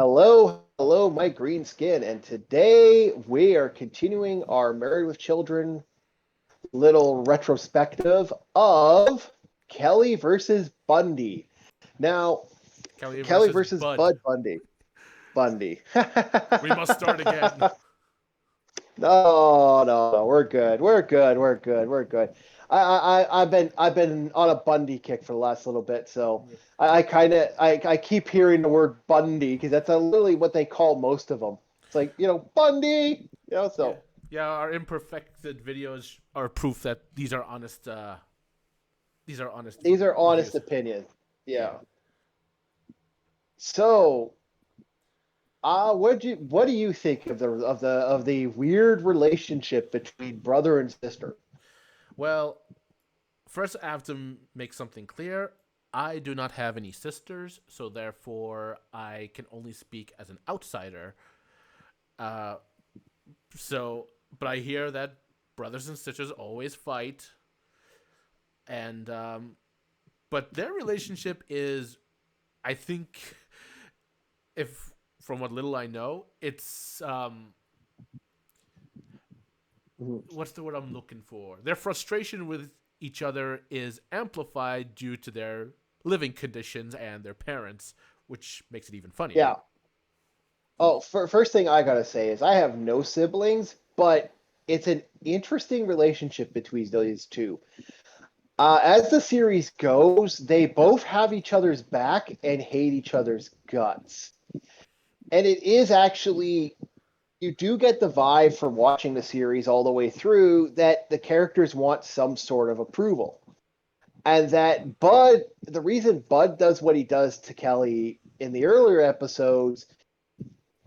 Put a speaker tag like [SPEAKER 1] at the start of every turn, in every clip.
[SPEAKER 1] Hello, my green skin, and today we are continuing our Married with Children little retrospective of Kelly versus Bundy. Now,
[SPEAKER 2] Kelly
[SPEAKER 1] Kelly
[SPEAKER 2] versus
[SPEAKER 1] versus
[SPEAKER 2] Bud.
[SPEAKER 1] Bud Bundy. Bundy.
[SPEAKER 2] We must start again.
[SPEAKER 1] No, we're good. We're good. I've been on a Bundy kick for the last little bit, so I keep hearing the word Bundy because that's literally what they call most of them. It's like Bundy,
[SPEAKER 2] Yeah,
[SPEAKER 1] so
[SPEAKER 2] yeah. Our imperfected videos are proof that these are honest. These are honest
[SPEAKER 1] these are honest
[SPEAKER 2] reviews.
[SPEAKER 1] opinions.
[SPEAKER 2] Yeah.
[SPEAKER 1] Yeah. So, what do you think of the weird relationship between brother and sister?
[SPEAKER 2] Well, first I have to make something clear. I do not have any sisters, so therefore I can only speak as an outsider. Uh, but I hear that brothers and sisters always fight, and but their relationship is, I think, if from what little I know, it's
[SPEAKER 1] Mhm.
[SPEAKER 2] what's the word I'm looking for? Their frustration with each other is amplified due to their living conditions and their parents, which makes it even funnier.
[SPEAKER 1] Yeah. Oh, first thing I gotta say is I have no siblings, but it's an interesting relationship between these two. As the series goes, they both have each other's back and hate each other's guts. And it is actually, you do get the vibe from watching the series all the way through that the characters want some sort of approval. And that the reason Bud does what he does to Kelly in the earlier episodes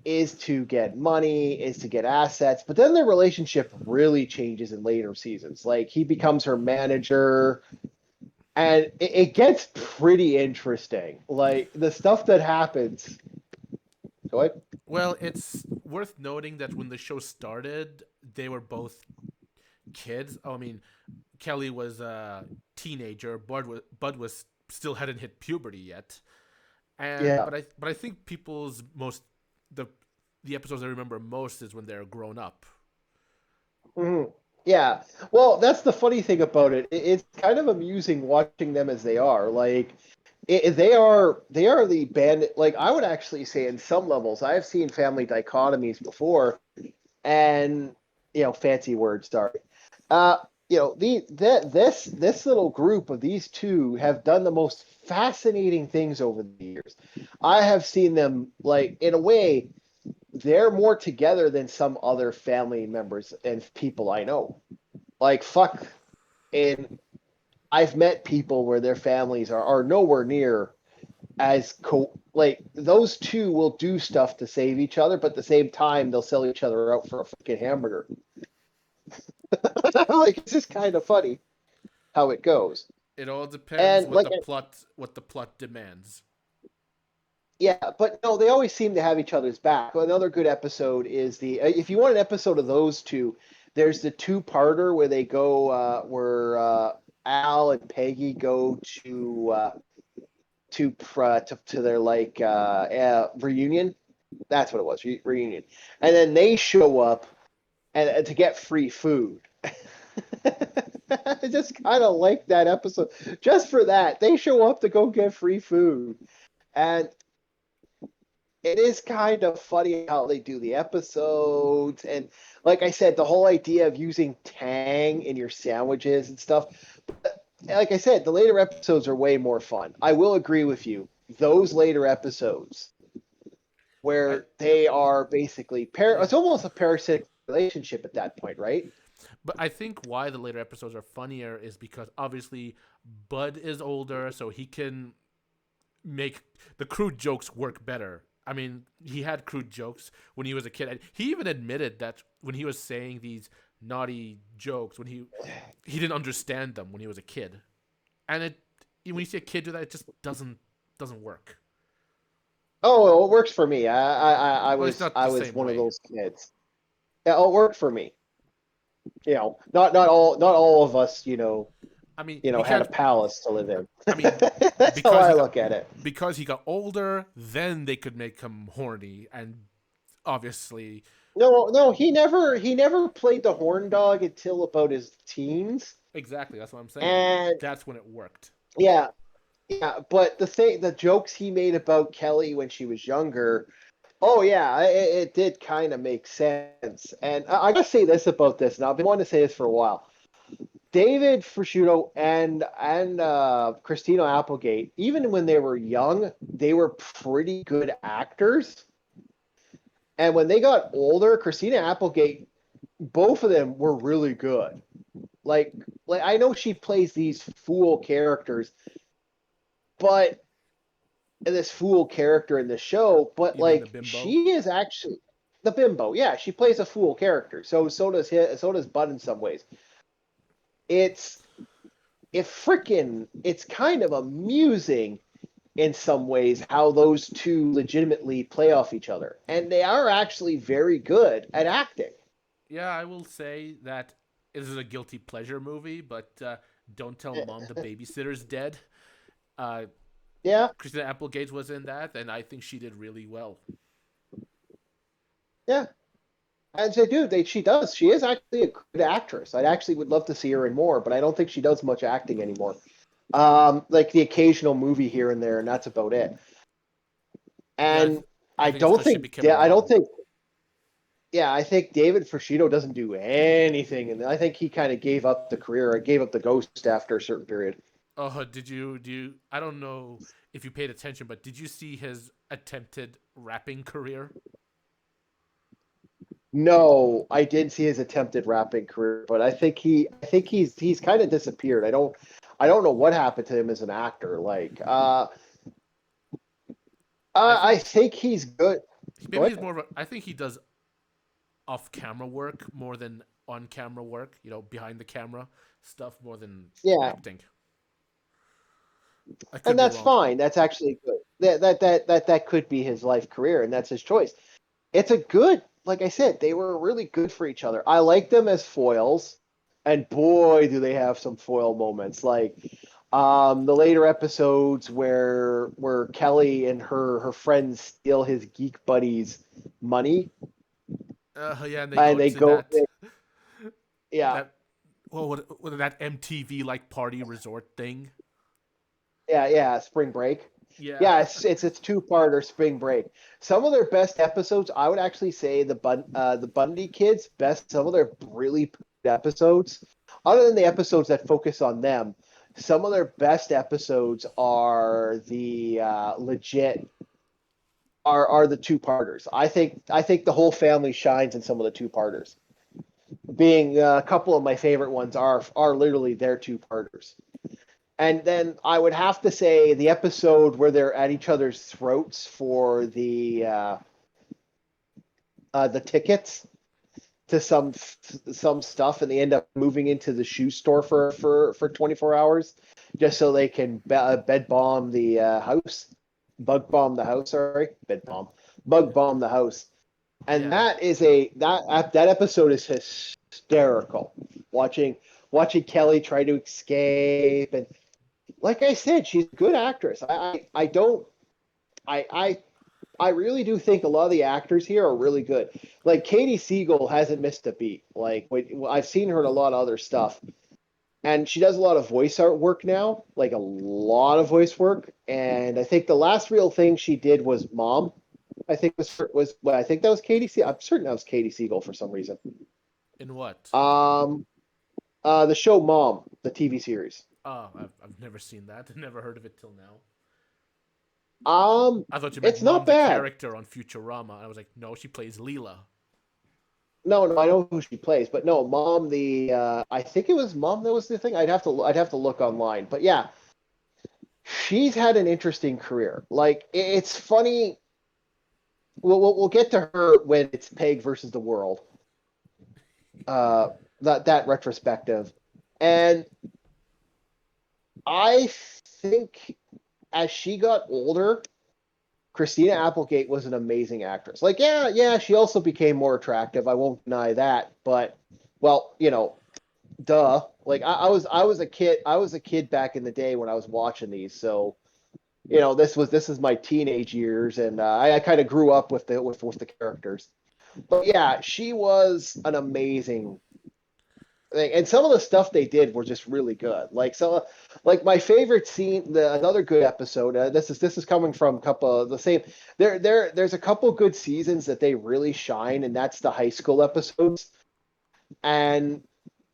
[SPEAKER 1] is to get money, is to get assets. But then their relationship really changes in later seasons. Like he becomes her manager, and it gets pretty interesting. Like the stuff that happens. Go ahead.
[SPEAKER 2] Well, it's worth noting that when the show started, they were both kids. Oh, I mean, Kelly was a teenager. Bud was still hadn't hit puberty yet. And
[SPEAKER 1] Yeah.
[SPEAKER 2] but I think people's most the the episodes I remember most is when they're grown up.
[SPEAKER 1] Mhm. Yeah. Well, that's the funny thing about it. It's kind of amusing watching them as they are. Like they are the band. Like I would actually say, in some levels, I have seen family dichotomies before, and fancy words. Sorry. Uh, this little group of these two have done the most fascinating things over the years. I have seen them, like, in a way, they're more together than some other family members and people I know. Like, fuck, and I've met people where their families are nowhere near as like those two will do stuff to save each other, but at the same time they'll sell each other out for a freaking hamburger. Like it's just kind of funny how it goes.
[SPEAKER 2] It all depends
[SPEAKER 1] And
[SPEAKER 2] what
[SPEAKER 1] like,
[SPEAKER 2] the plot demands.
[SPEAKER 1] yeah, but no, they always seem to have each other's back. Another good episode is the if you want an episode of those two, there's the two-parter where they go where Al and Peggy go to their like reunion. That's what it was, reunion. And then they show up and to get free food. I just kind of like that episode. Just for that, they show up to go get free food. And it is kind of funny how they do the episodes. And like I said, the whole idea of using tang in your sandwiches and stuff. But like I said, the later episodes are way more fun. I will agree with you. Those later episodes
[SPEAKER 2] I
[SPEAKER 1] where they are basically
[SPEAKER 2] Yeah.
[SPEAKER 1] it's almost a parasitic relationship at that point, right?
[SPEAKER 2] But I think why the later episodes are funnier is because obviously Bud is older, so he can make the crude jokes work better. I mean, he had crude jokes when he was a kid. And he even admitted that when he was saying these naughty jokes, when he didn't understand them when he was a kid. And when you see a kid do that, it just doesn't work.
[SPEAKER 1] Oh, well, it works for me. I
[SPEAKER 2] Well, it's
[SPEAKER 1] was
[SPEAKER 2] not
[SPEAKER 1] I
[SPEAKER 2] the
[SPEAKER 1] was
[SPEAKER 2] same
[SPEAKER 1] one of
[SPEAKER 2] way.
[SPEAKER 1] those kids. Yeah, it worked for me. Not all of us.
[SPEAKER 2] I mean,
[SPEAKER 1] you know,
[SPEAKER 2] he
[SPEAKER 1] had a
[SPEAKER 2] can't.
[SPEAKER 1] palace to live in.
[SPEAKER 2] I mean,
[SPEAKER 1] That's how
[SPEAKER 2] because
[SPEAKER 1] I
[SPEAKER 2] he got
[SPEAKER 1] look at it.
[SPEAKER 2] older, then they could make him horny, and obviously,
[SPEAKER 1] No, no, he never played the horn dog until about his teens.
[SPEAKER 2] exactly. That's what I'm saying.
[SPEAKER 1] And
[SPEAKER 2] That's when it worked.
[SPEAKER 1] yeah, yeah, but the jokes he made about Kelly when she was younger, oh yeah, it did kind of make sense. And I gotta say this about this, and I've been wanting to say this for a while. David Frusciuto and Christina Applegate, even when they were young, they were pretty good actors. And when they got older, Christina Applegate, both of them were really good. Like, like I know she plays these fool characters, but this fool character in the show, but
[SPEAKER 2] You mean the
[SPEAKER 1] like
[SPEAKER 2] bimbo?
[SPEAKER 1] she is actually the bimbo. Yeah, she plays a fool character. So does Bud in some ways. It's it's kind of amusing in some ways how those two legitimately play off each other, and they are actually very good at acting.
[SPEAKER 2] Yeah, I will say that this is a guilty pleasure movie, but don't tell mom the babysitter's dead. Uh,
[SPEAKER 1] Yeah,
[SPEAKER 2] Christina Applegate was in that, and I think she did really well.
[SPEAKER 1] yeah. And so, dude, she does. She is actually a good actress. I actually would love to see her in more, but I don't think she does much acting anymore. Like the occasional movie here and there, and that's about it.
[SPEAKER 2] Yeah,
[SPEAKER 1] And
[SPEAKER 2] I think it's because she became a
[SPEAKER 1] I don't
[SPEAKER 2] mom.
[SPEAKER 1] think, yeah, I think David Frusciante doesn't do anything, and I think he kind of gave up the career, or gave up the ghost after a certain period.
[SPEAKER 2] Oh, did you do you, I don't know if you paid attention, but did you see his attempted rapping career?
[SPEAKER 1] No, I did see his attempted rapping career, but I think he's kind of disappeared. I don't know what happened to him as an actor.
[SPEAKER 2] I think
[SPEAKER 1] I think he's good. Go
[SPEAKER 2] maybe he's
[SPEAKER 1] ahead.
[SPEAKER 2] more of a, I think he does off-camera work more than on-camera work, behind the camera stuff more than
[SPEAKER 1] Yeah,
[SPEAKER 2] acting. I could
[SPEAKER 1] and
[SPEAKER 2] be
[SPEAKER 1] that's
[SPEAKER 2] wrong.
[SPEAKER 1] fine. That's actually good. That could be his life career, and that's his choice. It's a good, like I said, they were really good for each other. I like them as foils, and boy, do they have some foil moments. Like the later episodes where Kelly and her friends steal his geek buddy's money,
[SPEAKER 2] Yeah, and they go
[SPEAKER 1] and they
[SPEAKER 2] to
[SPEAKER 1] go, yeah,
[SPEAKER 2] that what that MTV like party resort thing.
[SPEAKER 1] yeah, Spring Break.
[SPEAKER 2] Yeah.
[SPEAKER 1] Yeah, it's two-parter Spring Break. Some of their best episodes, I would actually say the Bundy kids best. Some of their really good episodes, other than the episodes that focus on them, some of their best episodes are the legit are the two-parters. I think the whole family shines in some of the two-parters. Being a couple of my favorite ones are literally their two-parters. And then I would have to say the episode where they're at each other's throats for the tickets to some stuff, and they end up moving into the shoe store for 24 hours just so they can bed bomb the house, bug bomb the house. Sorry, bed bomb, bug bomb the house. And
[SPEAKER 2] Yeah.
[SPEAKER 1] that episode is hysterical. Watching Kelly try to escape, and like I said, she's a good actress. I don't I I really do think a lot of the actors here are really good. Like Katie Siegel hasn't missed a beat. Like I've seen her in a lot of other stuff, and she does a lot of voice art work now, like a lot of voice work. And I think the last real thing she did was Mom. I think I think that was Katie. I'm certain that was Katie Siegel for some reason.
[SPEAKER 2] In what?
[SPEAKER 1] Um, the show Mom, the TV series.
[SPEAKER 2] Oh, I've never seen that. Never heard of it till now.
[SPEAKER 1] Um,
[SPEAKER 2] I thought you meant
[SPEAKER 1] it's
[SPEAKER 2] Mom
[SPEAKER 1] not
[SPEAKER 2] the
[SPEAKER 1] bad.
[SPEAKER 2] character on Futurama. I was like, no, she plays Leela.
[SPEAKER 1] No, no, I know who she plays, but no, Mom. I think it was Mom that was the thing. I'd have to look online, but yeah, she's had an interesting career. Like it's funny. We'll get to her when it's Peg versus the World. Uh, that retrospective, and I think as she got older, Christina Applegate was an amazing actress. Like, yeah, she also became more attractive. I won't deny that, but well, duh. Like I was a kid back in the day when I was watching these, so this is my teenage years, and I kind of grew up with the characters. But yeah, she was an amazing thing, and some of the stuff they did were just really good. Like my favorite scene, another good episode. This is coming from a couple of the same. There's a couple good seasons that they really shine, and that's the high school episodes. And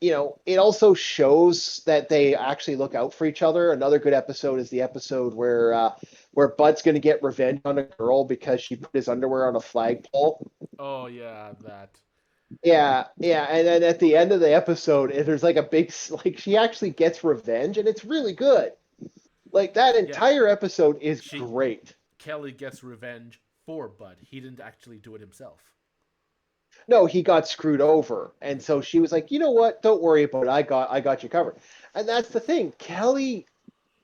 [SPEAKER 1] it also shows that they actually look out for each other. Another good episode is the episode where Bud's going to get revenge on a girl because she put his underwear on a flagpole.
[SPEAKER 2] Oh yeah, that.
[SPEAKER 1] Yeah, yeah, and then at the end of the episode, there's like a big like she actually gets revenge, and it's really good. Like that
[SPEAKER 2] Yeah,
[SPEAKER 1] entire episode is
[SPEAKER 2] she
[SPEAKER 1] great.
[SPEAKER 2] Kelly gets revenge for Bud. He didn't actually do it himself.
[SPEAKER 1] No, he got screwed over, and so she was like, you know what? Don't worry about it. I got you covered. And that's the thing.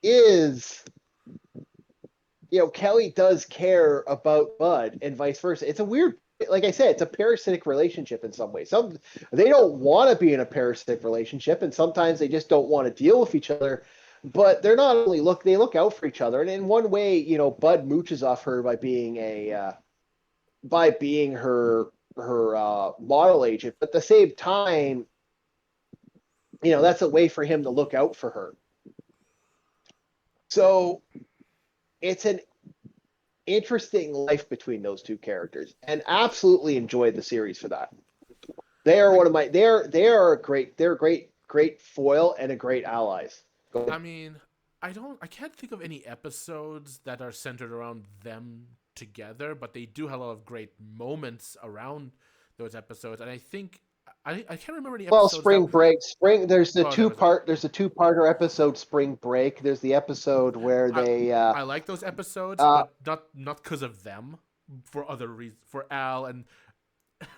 [SPEAKER 1] Is Kelly does care about Bud and vice versa. It's a weird, like I said, it's a parasitic relationship in some ways. They don't want to be in a parasitic relationship, and sometimes they just don't want to deal with each other. But they're not only they look out for each other, and in one way, Bud mooches off her by being her model agent. But at the same time, that's a way for him to look out for her. So it's an interesting life between those two characters, and absolutely enjoyed the series for that. They are
[SPEAKER 2] I,
[SPEAKER 1] one of my they are a great foil and a great allies. Go
[SPEAKER 2] I
[SPEAKER 1] ahead.
[SPEAKER 2] mean, I can't think of any episodes that are centered around them together, but they do have a lot of great moments around those episodes. And I think I can't remember any
[SPEAKER 1] Well,
[SPEAKER 2] episodes that.
[SPEAKER 1] spring break, spring.
[SPEAKER 2] Oh, there was a.
[SPEAKER 1] There's a two-parter episode, spring break. There's the episode where
[SPEAKER 2] I
[SPEAKER 1] they
[SPEAKER 2] I like those episodes,
[SPEAKER 1] uh
[SPEAKER 2] but not because of them. For other reasons, for Al and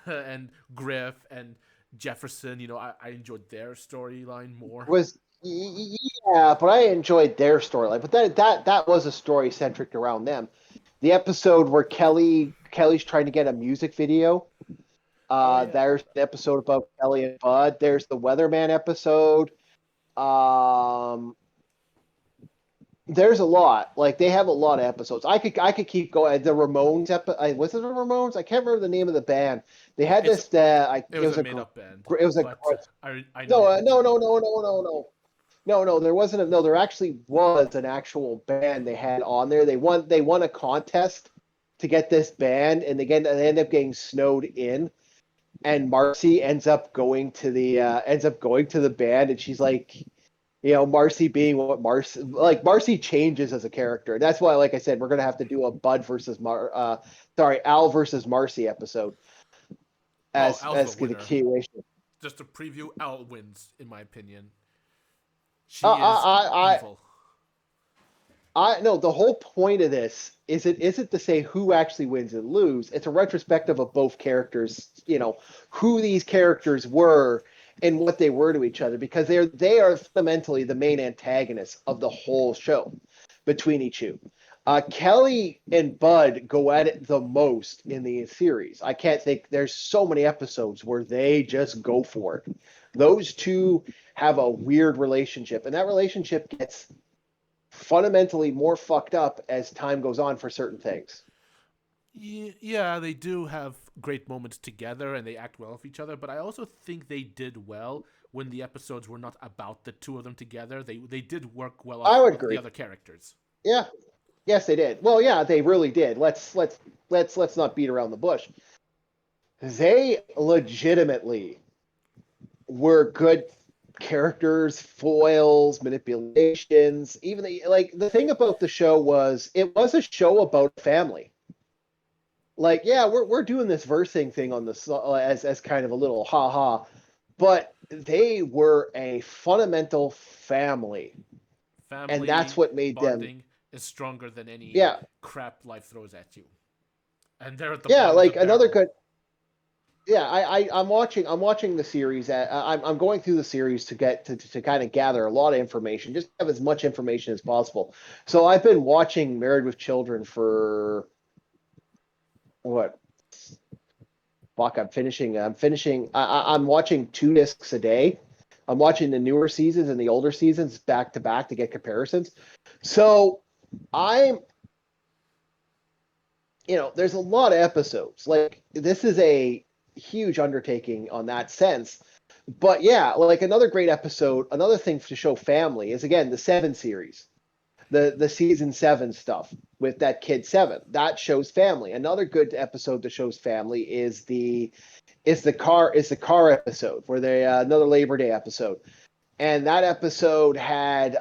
[SPEAKER 2] and Griff and Jefferson, I enjoyed their storyline more.
[SPEAKER 1] was yeah, but I enjoyed their storyline. But that was a story centric around them. The episode where Kelly's trying to get a music video.
[SPEAKER 2] Oh yeah,
[SPEAKER 1] There's the episode about Kelly and Bud. There's the Weatherman episode. Um, there's a lot. Like they have a lot of episodes. I could keep going. The Ramones was it the Ramones? I can't remember the name of the band. They had
[SPEAKER 2] it's
[SPEAKER 1] this.
[SPEAKER 2] it
[SPEAKER 1] It
[SPEAKER 2] was
[SPEAKER 1] was
[SPEAKER 2] a
[SPEAKER 1] a
[SPEAKER 2] made up band,
[SPEAKER 1] it was a
[SPEAKER 2] but I know
[SPEAKER 1] no
[SPEAKER 2] what
[SPEAKER 1] no
[SPEAKER 2] you
[SPEAKER 1] no
[SPEAKER 2] mean.
[SPEAKER 1] no no no no no. There wasn't a no. There actually was an actual band they had on there. They won a contest to get this band, and they end up getting snowed in. And Marcy ends up going to the band, and she's like, Marcy being what Marcy changes as a character. And that's why, like I said, we're gonna have to do a Al versus Marcy episode
[SPEAKER 2] Oh,
[SPEAKER 1] as
[SPEAKER 2] Al's the
[SPEAKER 1] the
[SPEAKER 2] winner.
[SPEAKER 1] continuation.
[SPEAKER 2] Just to preview, Al wins in my opinion.
[SPEAKER 1] I
[SPEAKER 2] She is
[SPEAKER 1] I I
[SPEAKER 2] evil.
[SPEAKER 1] I no. The whole point of this isn't to say who actually wins and lose. It's a retrospective of both characters. Who these characters were and what they were to each other, because they are fundamentally the main antagonists of the whole show between each two. Kelly and Bud go at it the most in the series. I can't think. There's so many episodes where they just go for it. Those two have a weird relationship, and that relationship gets fundamentally more fucked up as time goes on for certain things.
[SPEAKER 2] Yeah, they do have great moments together and they act well with each other, but I also think they did well when the episodes were not about the two of them together. They did work well
[SPEAKER 1] I
[SPEAKER 2] off
[SPEAKER 1] would
[SPEAKER 2] with the
[SPEAKER 1] agree.
[SPEAKER 2] other characters.
[SPEAKER 1] Yeah. Yes, they did. Well, yeah, they really did. Let's not beat around the bush. They legitimately were good characters, foils, manipulations. Even the thing about the show was it was a show about family. Like, yeah, we're doing this versing thing on as kind of a little ha ha, but they were a fundamental family, and that's
[SPEAKER 2] Family
[SPEAKER 1] what made them.
[SPEAKER 2] bonding is stronger than any
[SPEAKER 1] Yeah,
[SPEAKER 2] crap life throws at you. And they're at the
[SPEAKER 1] yeah,
[SPEAKER 2] bottom of the
[SPEAKER 1] like another
[SPEAKER 2] barrel.
[SPEAKER 1] good. Yeah, I'm watching the series. I'm going through the series to get to kind of gather a lot of information, just have as much information as possible. So I've been watching Married with Children for what? Fuck, I'm finishing. I'm watching 2 discs a day. I'm watching the newer seasons and the older seasons back to back to get comparisons. So I'm, there's a lot of episodes. Like this is a huge undertaking on that sense. But yeah, like another great episode, another thing to show family is again the Seven series, the season 7 stuff with that kid Seven. That shows family. Another good episode that shows family is the car episode where they another Labor Day episode, and that episode had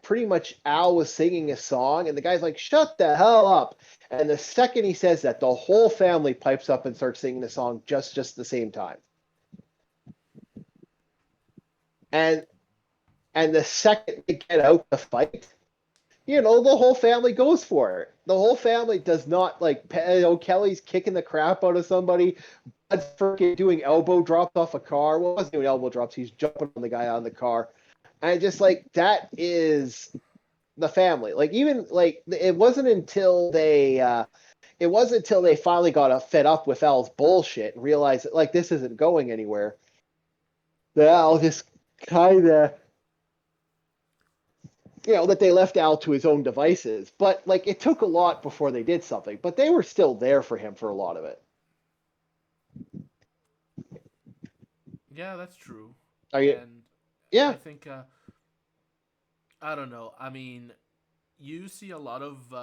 [SPEAKER 1] pretty much Al was singing a song, and the guy's like, "Shut the hell up!" And the second he says that, the whole family pipes up and starts singing the song just the same time. And and the second they get out to fight, the whole family goes for it. The whole family does not like. Kelly's kicking the crap out of somebody. Bud's freaking doing elbow drops off a car. Well, he wasn't doing elbow drops. He's jumping on the guy on the car, and just like that is the family. Like even like it wasn't until they finally got fed up with Al's bullshit and realized that like this isn't going anywhere. That Al just kind of that they left Al to his own devices. But like it took a lot before they did something, but they were still there for him for a lot of it.
[SPEAKER 2] Yeah, that's true.
[SPEAKER 1] Are you?
[SPEAKER 2] And I
[SPEAKER 1] Yeah.
[SPEAKER 2] think I don't know. I mean, you see a lot of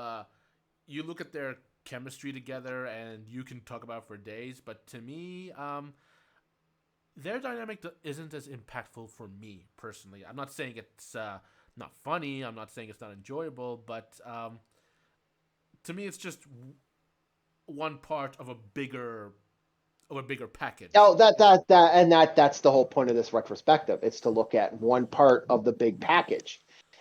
[SPEAKER 2] you look at their chemistry together, and you can talk about it for days. But to me, their dynamic isn't as impactful for me personally. I'm not saying it's not funny. I'm not saying it's not enjoyable, but to me, it's just one part of a bigger package.
[SPEAKER 1] Oh, that's the whole point of this retrospective. It's to look at one part of the big package.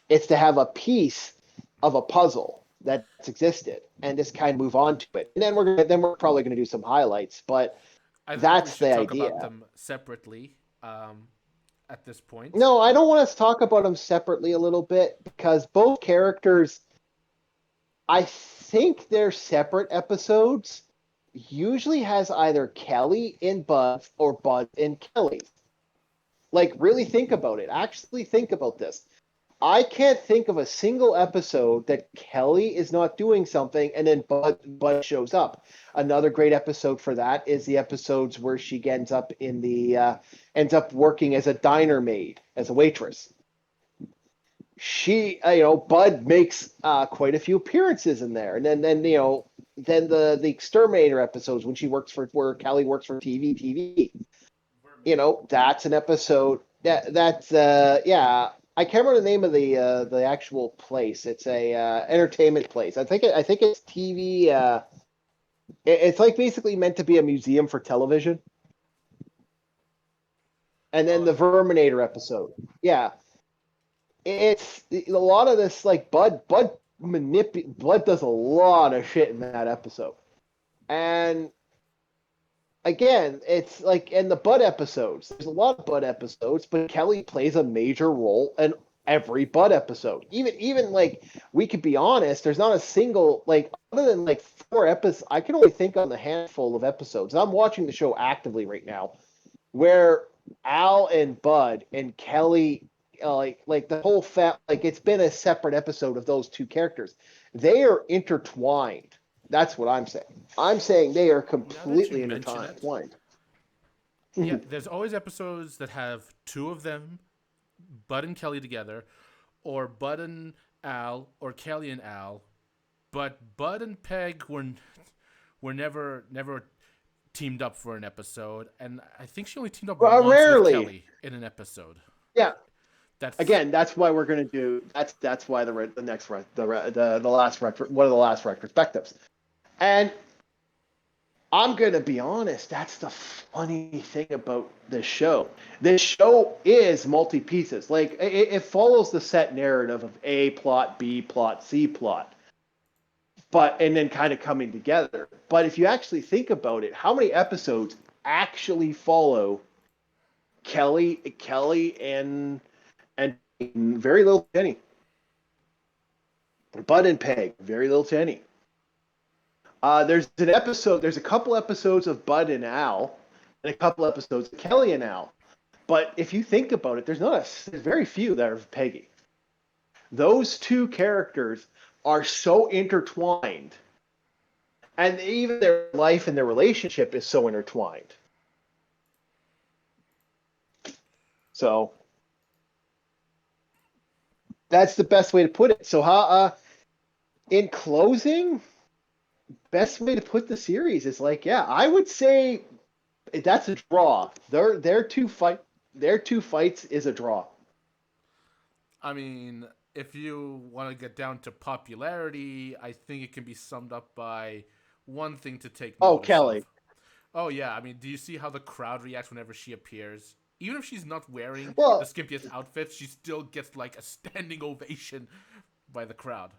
[SPEAKER 1] It's to have a piece of a puzzle that's existed and just kind of move on to it. And then we're probably gonna do some highlights, but
[SPEAKER 2] I think we
[SPEAKER 1] that's
[SPEAKER 2] should
[SPEAKER 1] the
[SPEAKER 2] talk about
[SPEAKER 1] idea.
[SPEAKER 2] them separately at this point.
[SPEAKER 1] No, I don't want us to talk about them separately a little bit because both characters, I think they're separate episodes, usually has either Kelly in Bud or Bud in Kelly. Like, really think about it. Actually, think about this. I can't think of a single episode that Kelly is not doing something and then Bud shows up. Another great episode for that is the episodes where she ends up working as a diner maid, as a waitress. Bud makes quite a few appearances in there, and then the exterminator episodes when she works for where Kelly works for TV. That's an episode that's I can't remember the name of the actual place. It's a entertainment place. I think it's TV. It's like basically meant to be a museum for television. And then
[SPEAKER 2] Oh,
[SPEAKER 1] the
[SPEAKER 2] okay.
[SPEAKER 1] Verminator episode. Yeah, it's a lot of this like Bud does a lot of shit in that episode. And again, it's like in the Bud episodes. There's a lot of Bud episodes, but Kelly plays a major role in every Bud episode. Even like we could be honest, there's not a single like other than like 4 episodes. I can only think on the handful of episodes. I'm watching the show actively right now, where Al and Bud and Kelly, like the whole like it's been a separate episode of those two characters. They are intertwined. That's what I'm saying. I'm saying they are
[SPEAKER 2] Now that you
[SPEAKER 1] completely
[SPEAKER 2] mention it,
[SPEAKER 1] intertwined.
[SPEAKER 2] yeah, there's always episodes that have two of them, Bud and Kelly together, or Bud and Al, or Kelly and Al, but Bud and Peg were never teamed up for an episode, and I think she only teamed up once with
[SPEAKER 1] Rarely.
[SPEAKER 2] Kelly in an episode.
[SPEAKER 1] Yeah.
[SPEAKER 2] That's
[SPEAKER 1] Again, that's why we're going to do. That's why the next the last one of the last retrospectives. And I'm going to be honest, that's the funny thing about this show. This show is multi pieces. Like, it follows the set narrative of A plot, B plot, C plot, and then kind of coming together. But if you actually think about it, how many episodes actually follow Kelly and very little to any? Bud and Peg, very little to any. There's a couple episodes of Bud and Al, and a couple episodes of Kelly and Al. But if you think about it, there's very few that are Peggy. Those two characters are so intertwined, and even their life and their relationship is so intertwined. So that's the best way to put it. So how in closing, best way to put the series is like, yeah, I would say that's a draw. Their two fights is a draw.
[SPEAKER 2] I mean, if you want to get down to popularity, I think it can be summed up by one thing to take
[SPEAKER 1] Oh,
[SPEAKER 2] notice
[SPEAKER 1] Kelly.
[SPEAKER 2] of. Oh yeah, I mean, do you see how the crowd reacts whenever she appears? Even if she's not wearing the
[SPEAKER 1] Well,
[SPEAKER 2] skimpiest outfit, she still gets like a standing ovation by the crowd.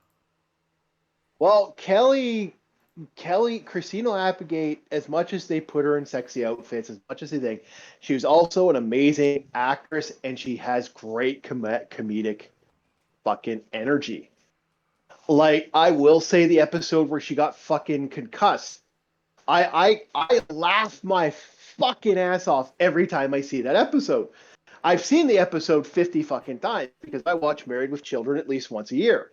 [SPEAKER 1] Christina Applegate, as much as they put her in sexy outfits, as much as they think, she was also an amazing actress, and she has great comedic fucking energy. Like, I will say the episode where she got fucking concussed. I laugh my fucking ass off every time I see that episode. I've seen the episode 50 fucking times because I watch Married with Children at least once a year.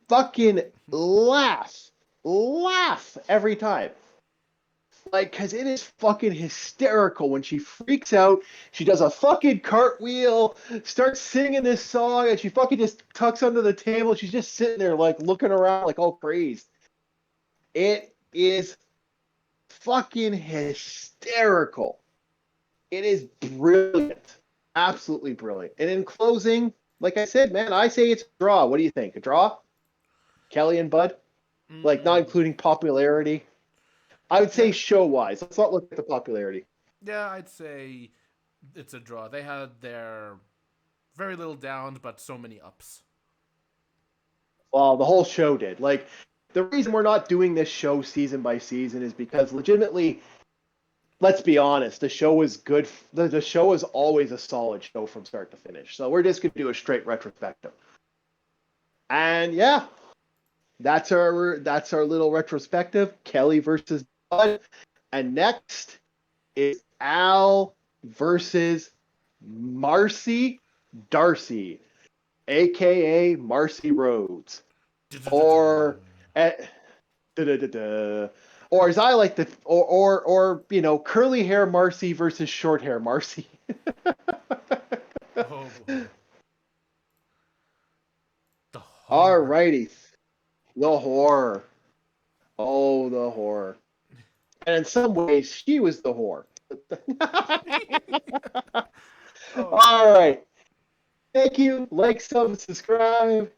[SPEAKER 1] Fucking laugh, laugh every time. Like, cause it is fucking hysterical when she freaks out. She does a fucking cartwheel, starts singing this song, and she fucking just tucks under the table. She's just sitting there, like looking around, like all crazed. It is fucking hysterical. It is brilliant, absolutely brilliant. And in closing, like I said, man, I say it's a draw. What do you think? A draw? Kelly and Bud? Like, not
[SPEAKER 2] Mm,
[SPEAKER 1] including popularity. I would say
[SPEAKER 2] yeah,
[SPEAKER 1] show wise. Let's not look at the popularity.
[SPEAKER 2] yeah, I'd say it's a draw. They had their very little downs, but so many ups.
[SPEAKER 1] Well, the whole show did. Like, the reason we're not doing this show season by season is because legitimately, let's be honest, the show was good. The show is always a solid show from start to finish. So we're just going to do a straight retrospective. And yeah, that's our little retrospective. Kelly versus Bud. And next is Al versus Marcy Darcy, aka Marcy Rhodes, or eh, da, da, da, da, or as I like to, or curly hair Marcy versus short hair Marcy.
[SPEAKER 2] Oh boy, the horror.
[SPEAKER 1] Alrighty, the horror. Oh, the horror. And in some ways, she was the whore.
[SPEAKER 2] Oh
[SPEAKER 1] All
[SPEAKER 2] boy.
[SPEAKER 1] right. Thank you. Like, sub, subscribe.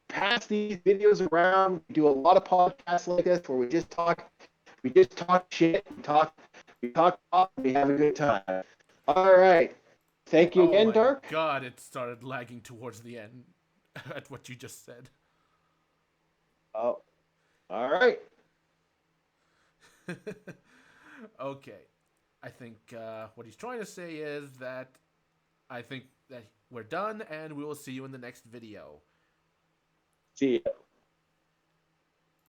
[SPEAKER 1] Pass these videos around. We do a lot of podcasts like this where we just talk shit, we talk pop, we have a good time. All right. Thank you
[SPEAKER 2] Oh
[SPEAKER 1] again,
[SPEAKER 2] my
[SPEAKER 1] Dark.
[SPEAKER 2] god, it started lagging towards the end at what you just said.
[SPEAKER 1] Oh, all right.
[SPEAKER 2] Okay. I think what he's trying to say is that I think that we're done and we will see you in the next video.
[SPEAKER 1] See ya.